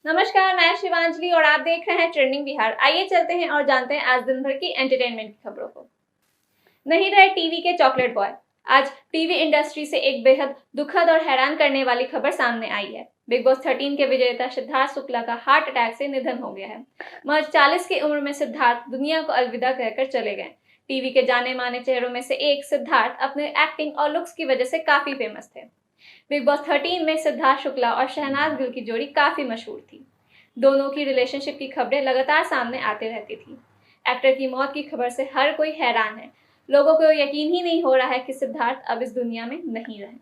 नमस्कार, मैं शिवांजलि और आप देख रहे हैं ट्रेंडिंग बिहार। आइए चलते हैं और जानते हैं आज दिन भर की एंटरटेनमेंट की खबरों को। नहीं रहे टीवी के चॉकलेट बॉय। आज टीवी इंडस्ट्री से एक बेहद दुखद और हैरान करने वाली खबर सामने आई है। बिग बॉस 13 के विजेता सिद्धार्थ शुक्ला का हार्ट अटैक से निधन हो गया है। महज 40 की उम्र में सिद्धार्थ दुनिया को अलविदा कहकर चले गए। टीवी के जाने माने चेहरों में से एक सिद्धार्थ अपने एक्टिंग और लुक्स की वजह से काफी फेमस थे। बिग बॉस 13 में सिद्धार्थ शुक्ला और शहनाज गिल की जोड़ी काफी मशहूर थी। दोनों की रिलेशनशिप की खबरें लगातार सामने आती रहती थी। एक्टर की मौत की खबर से हर कोई हैरान है। लोगों को यकीन ही नहीं हो रहा है कि सिद्धार्थ अब इस दुनिया में नहीं रहे।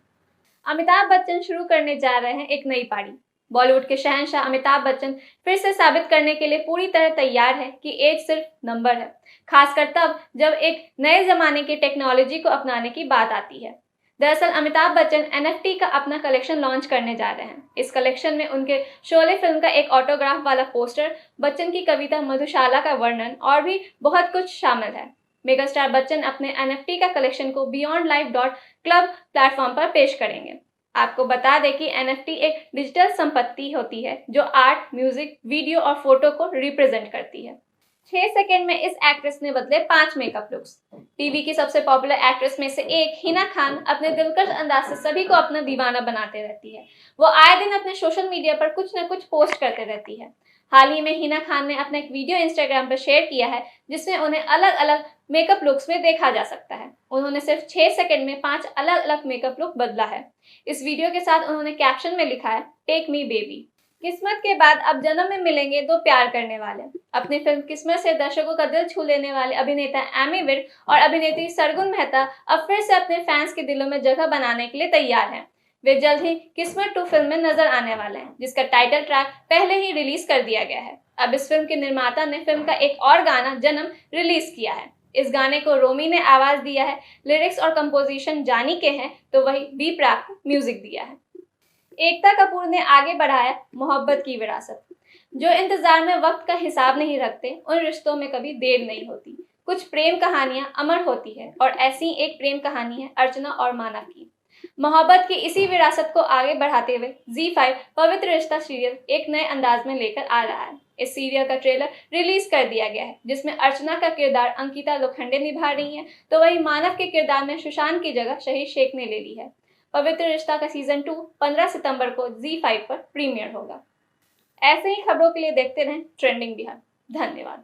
अमिताभ बच्चन शुरू करने जा रहे हैं एक नई पारी। बॉलीवुड के शहंशाह अमिताभ बच्चन फिर से साबित करने के लिए पूरी तरह तैयार है कि एज सिर्फ नंबर है, खासकर तब जब एक नए जमाने की टेक्नोलॉजी को अपनाने की बात आती है। दरअसल अमिताभ बच्चन NFT का अपना कलेक्शन लॉन्च करने जा रहे हैं। इस कलेक्शन में उनके शोले फिल्म का एक ऑटोग्राफ वाला पोस्टर, बच्चन की कविता मधुशाला का वर्णन और भी बहुत कुछ शामिल है। मेगास्टार बच्चन अपने NFT का कलेक्शन को beyondlife.club प्लेटफॉर्म पर पेश करेंगे। आपको बता दें कि NFT एक डिजिटल संपत्ति होती है जो आर्ट, म्यूजिक, वीडियो और फोटो को रिप्रेजेंट करती है। 6 सेकंड में इस एक्ट्रेस ने बदले 5 मेकअप लुक्स। टीवी की सबसे पॉपुलर एक्ट्रेस में से एक हिना खान अपने दिलकश अंदाज से सभी को अपना दीवाना बनाते रहती है। वो आए दिन अपने सोशल मीडिया पर कुछ न कुछ पोस्ट करते रहती है। हाल ही में हिना खान ने अपना एक वीडियो इंस्टाग्राम पर शेयर किया है जिसमें उन्हें अलग अलग मेकअप लुक्स में देखा जा सकता है। उन्होंने सिर्फ 6 सेकंड में 5 अलग अलग मेकअप लुक बदला है। इस वीडियो के साथ उन्होंने कैप्शन में लिखा है, टेक मी बेबी। किस्मत के बाद अब जन्म में मिलेंगे दो प्यार करने वाले। अपनी फिल्म किस्मत से दर्शकों का दिल छू लेने वाले अभिनेता एमी विर्क और अभिनेत्री सरगुन मेहता अब फिर से अपने फैंस के दिलों में जगह बनाने के लिए तैयार हैं। वे जल्द ही किस्मत 2 फिल्म में नजर आने वाले हैं, जिसका टाइटल ट्रैक पहले ही रिलीज कर दिया गया है। अब इस फिल्म के निर्माता ने फिल्म का एक और गाना जन्म रिलीज किया है। इस गाने को रोमी ने आवाज दिया है। लिरिक्स और कंपोजिशन जानी के हैं तो वही बी प्राक को म्यूजिक दिया है। एकता कपूर ने आगे बढ़ाया मोहब्बत की विरासत। जो इंतजार में वक्त का हिसाब नहीं रखते, उन रिश्तों में कभी देर नहीं होती। कुछ प्रेम कहानियां अमर होती है और ऐसी एक प्रेम कहानी है अर्चना और मानव की। मोहब्बत की इसी विरासत को आगे बढ़ाते हुए ZEE5 पवित्र रिश्ता सीरियल एक नए अंदाज में लेकर आ रहा है। इस सीरियल का ट्रेलर रिलीज कर दिया गया है, जिसमें अर्चना का किरदार अंकिता लोखंडे निभा रही हैं, तो वही मानव के किरदार में सुशांत की जगह शहीद शेख ने ले ली है। पवित्र रिश्ता का सीजन 2 15 सितंबर को ZEE5 पर प्रीमियर होगा। ऐसे ही खबरों के लिए देखते रहें ट्रेंडिंग बिहार। धन्यवाद।